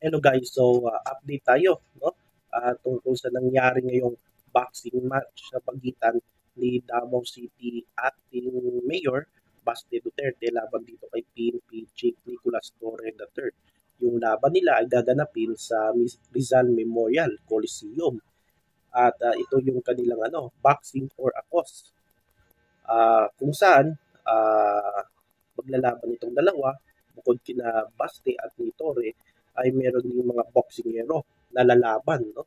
Hello guys, so update tayo no? Tungkol sa nangyari ngayong boxing match sa pagitan ni Davao City acting Mayor Baste Duterte laban dito kay PNP Chief Nicolas Torre III. Yung laban nila ay gaganapin sa Rizal Memorial Coliseum at ito yung kanilang boxing for a cause. Kung saan ah, maglalaban itong dalawa bukod kina Baste at ni Torre ay meron din mga boksingero na lalaban no?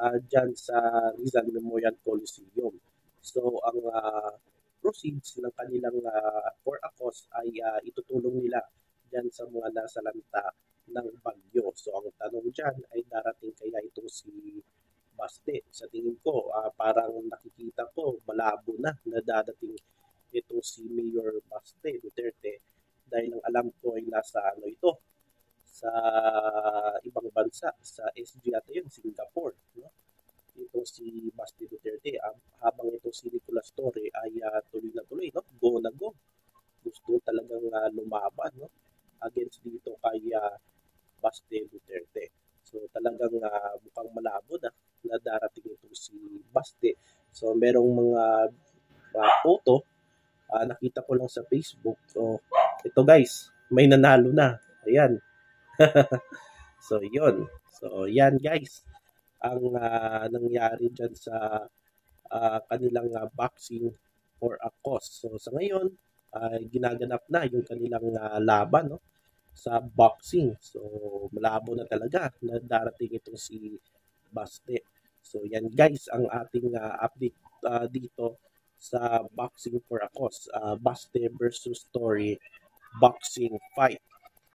Dyan sa Rizal Memorial Coliseum. So ang proceeds ng kanilang for a cause ay itutulong nila dyan sa mga nasalanta ng bagyo. So ang tanong dyan ay darating kaya itong si Baste. Sa tingin ko, parang nakikita ko malabo na dadating itong si Mayor Baste Duterte dahil ang alam ko ay nasa ito sa ibang bansa sa SG at yun, Singapore no? Itong si Baste Duterte habang itong si Nicolas Torre ay tuloy na tuloy no? Go na go, gusto talagang lumaban no? Against dito kay Baste Duterte. So talagang mukhang malabo na darating itong si Baste. So merong mga photo nakita ko lang sa Facebook. So ito guys, may nanalo na. Ayan. So yun. So yan guys ang nangyari dyan sa kanilang boxing for a cause. So sa ngayon, ginaganap na yung kanilang laban no, sa boxing. So malabo na talaga na darating itong si Baste. So yan guys ang ating update dito sa boxing for a cause. Baste versus Story boxing fight.